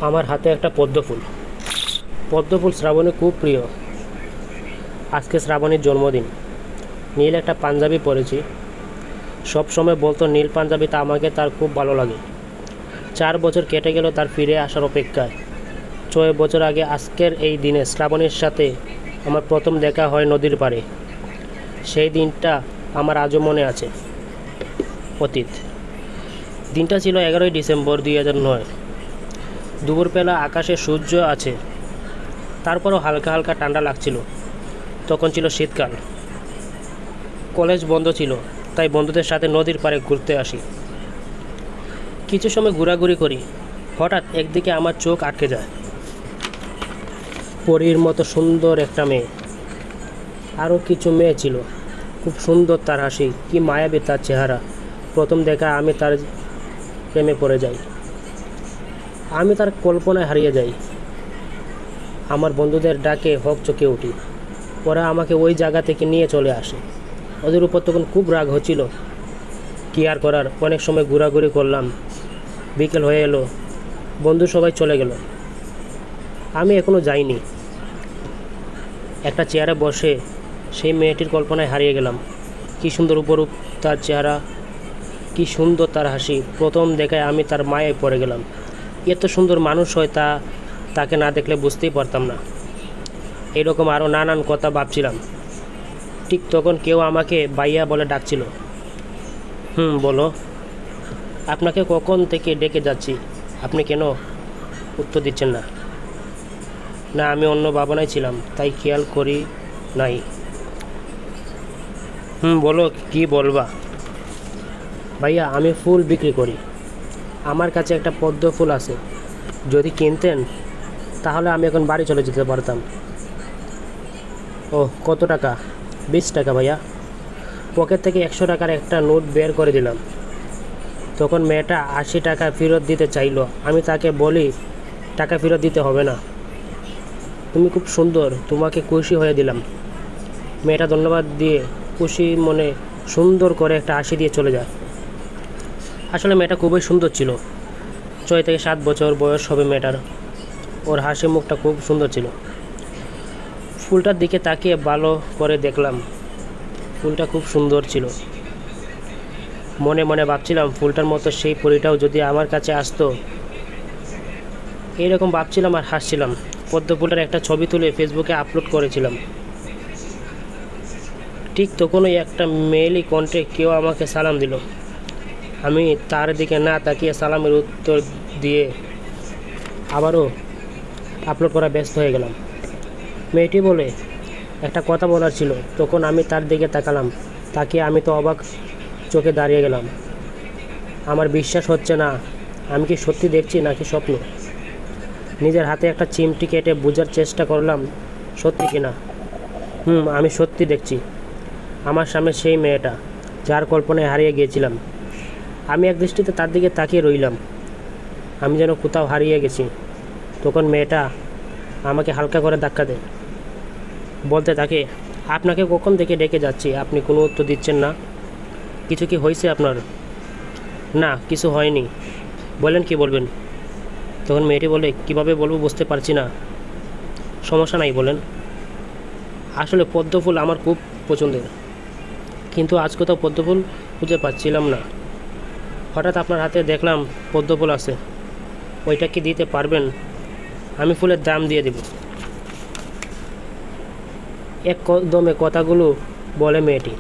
আমার হাতে একটা পদ্মফুল। পদ্মফুল শ্রাবণী খুব প্রিয়। আজকে শ্রাবণীর জন্মদিন। নীল একটা পাঞ্জাবি পরেছি। সব সময় বলতো নীল পাঞ্জাবিতে আমাকে তার খুব ভালো লাগে। 4 বছর কেটে গেল তার ফিরে আসার অপেক্ষায়। 6 বছর আগে আজকের এই দিনে শ্রাবণীর সাথে আমার প্রথম দেখা হয় নদীর পাড়ে। সেই দিনটা আমার আজও মনে আছে। অতীত দিনটা ছিল 11ই ডিসেম্বর 2009। দুপুরবেলা আকাশে সূর্য আছে, তারপরও হালকা হালকা ঠান্ডা লাগছিল। তখন ছিল শীতকাল। কলেজ বন্ধ ছিল, তাই বন্ধুদের সাথে নদীর পাড়ে ঘুরতে আসি। কিছু সময় ঘোরাঘুরি করি। হঠাৎ একদিকে আমার চোখ আটকে যায়। পরীর মতো সুন্দর একটা মেয়ে। আরও কিছু মেয়ে ছিল, খুব সুন্দর তার হাসি, কি মায়াবী তার চেহারা। প্রথম দেখা আমি তার প্রেমে পড়ে যাই। আমি তার কল্পনায় হারিয়ে যাই। আমার বন্ধুদের ডাকে হকচকে উঠি। ওরা আমাকে ওই জায়গা থেকে নিয়ে চলে আসে। ওদের উপর তখন খুব রাগ হচ্ছিল। কি আর করার, অনেক সময় ঘোরাঘুরি করলাম। বিকেল হয়ে এলো, বন্ধু সবাই চলে গেল। আমি এখনও যাইনি। একটা চেয়ারে বসে সেই মেয়েটির কল্পনায় হারিয়ে গেলাম। কি সুন্দর উপরূপ তার চেহারা, কি সুন্দর তার হাসি। প্রথম দেখায় আমি তার মায়ায় পড়ে গেলাম। এত সুন্দর মানুষ হয় তাকে না দেখলে বুঝতেই পারতাম না। এরকম আরও নানান কথা ভাবছিলাম। ঠিক তখন কেউ আমাকে ভাইয়া বলে ডাকছিল। বলো। আপনাকে কখন থেকে ডেকে যাচ্ছি, আপনি কেন উত্তর দিচ্ছেন না? না, আমি অন্য ভাবনায় ছিলাম, তাই খেয়াল করি নাই। বলো, কি বলবা? ভাইয়া, আমি ফুল বিক্রি করি। আমার কাছে একটা পদ্ম ফুল আছে। যদি কিনতেন তাহলে আমি এখন বাড়ি চলে যেতে পারতাম। ও, কত টাকা? 20 টাকা ভাইয়া। পকেট থেকে 100 টাকার একটা নোট বের করে দিলাম। তখন মেয়েটা 80 টাকা ফেরত দিতে চাইলো। আমি তাকে বলি, টাকা ফেরত দিতে হবে না, তুমি খুব সুন্দর, তোমাকে খুশি হয়ে দিলাম। মেয়েটা ধন্যবাদ দিয়ে খুশি মনে সুন্দর করে একটা হাসি দিয়ে চলে যায়। আসলে মেয়েটা খুবই সুন্দর ছিল। 6 থেকে 7 বছর বয়স হবে মেয়েটার। ওর হাসি মুখটা খুব সুন্দর ছিল। ফুলটার দিকে তাকিয়ে ভালো করে দেখলাম। ফুলটা খুব সুন্দর ছিল। মনে মনে ভাবছিলাম, ফুলটার মতো সেই পরীটাও যদি আমার কাছে আসতো। এইরকম ভাবছিলাম আর হাসছিলাম। পদ্ম ফুলটার একটা ছবি তুলে ফেসবুকে আপলোড করেছিলাম। ঠিক তখনই একটা মেয়েলি কণ্ঠে কেউ আমাকে সালাম দিল। আমি তার দিকে না তাকিয়ে সালামের উত্তর দিয়ে আবারও আপলোড করা ব্যস্ত হয়ে গেলাম। মেয়েটি বলে, একটা কথা বলার ছিল। তখন আমি তার দিকে তাকালাম। তাকিয়ে আমি তো অবাক চোখে দাঁড়িয়ে গেলাম। আমার বিশ্বাস হচ্ছে না, আমি কি সত্যি দেখছি নাকি স্বপ্ন। নিজের হাতে একটা চিমটি কেটে বোঝার চেষ্টা করলাম সত্যি কিনা। আমি সত্যি দেখছি। আমার সামনে সেই মেয়েটা, যার কল্পনায় হারিয়ে গিয়েছিলাম। আমি এক দৃষ্টিতে তার দিকে তাকিয়ে রইলাম। আমি যেন কোথাও হারিয়ে গেছি। তখন মেয়েটা আমাকে হালকা করে ধাক্কা দেয়। বলতে থাকে, আপনাকে কখন থেকে ডেকে যাচ্ছি, আপনি কোনো উত্তর দিচ্ছেন না। কিছু কি হয়েছে আপনার? না, কিছু হয়নি। বলেন, কি বলবেন? তখন মেয়েটি বলে, কিভাবে বলবো বুঝতে পারছি না। সমস্যা নাই, বলেন। আসলে পদ্ম ফুল আমার খুব পছন্দের, কিন্তু আজ কোথাও পদ্ম ফুল খুঁজে পাচ্ছিলাম না। হঠাৎ আপনার হাতে দেখলাম পদ্ম ফুল আছে, ওইটা কি দিতে পারবেন? আমি ফুলের দাম দিয়ে দেব। এক কদমে কথাগুলো বলে মেয়েটি।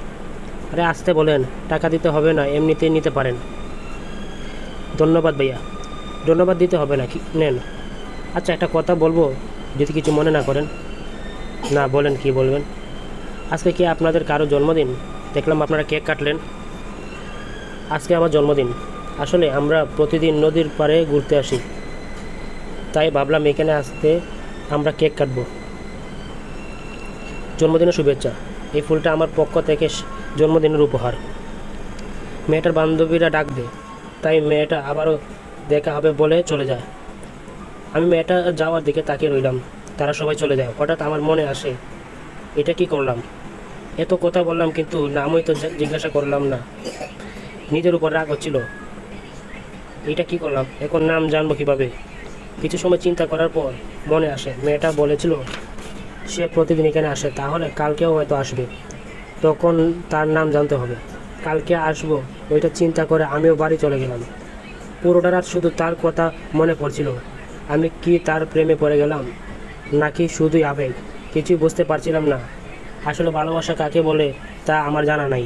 আরে আসতে বলেন, টাকা দিতে হবে না, এমনিতেই নিতে পারেন। ধন্যবাদ ভাইয়া। ধন্যবাদ দিতে হবে না, কি নেন। আচ্ছা, একটা কথা বলবো, যদি কিছু মনে না করেন। না, বলেন, কি বলবেন? আজকে কি আপনাদের কারো জন্মদিন? দেখলাম আপনারা কেক কাটলেন। আজকে আমার জন্মদিন। আসলে আমরা প্রতিদিন নদীর পাড়ে ঘুরতে আসি, তাই ভাবলাম এখানে আসতে আমরা কেক কাটবো। জন্মদিনের শুভেচ্ছা। এই ফুলটা আমার পক্ষ থেকে জন্মদিনের উপহার। মেয়েটার বান্ধবীরা ডাক দেয়, তাই মেয়েটা আবারও দেখা হবে বলে চলে যায়। আমি মেয়েটা যাওয়ার দিকে তাকিয়ে রইলাম। তারা সবাই চলে যায়। হঠাৎ আমার মনে আসে, এটা কি করলাম? এত কথা বললাম, কিন্তু নামই তো জিজ্ঞাসা করলাম না। নিজের উপর রাগ হচ্ছিল। এটা কি করলাম, এখন নাম জানবো কীভাবে? কিছু সময় চিন্তা করার পর মনে আসে মেয়েটা বলেছিল সে প্রতিদিন এখানে আসে, তাহলে কালকেও হয়তো আসবে। তখন তার নাম জানতে হবে। কালকে আসবো ওইটা চিন্তা করে আমিও বাড়ি চলে গেলাম। পুরোটা রাত শুধু তার কথা মনে পড়ছিল। আমি কি তার প্রেমে পড়ে গেলাম নাকি শুধুই আবেগ, কিছুই বুঝতে পারছিলাম না। আসলে ভালোবাসা কাকে বলে তা আমার জানা নাই।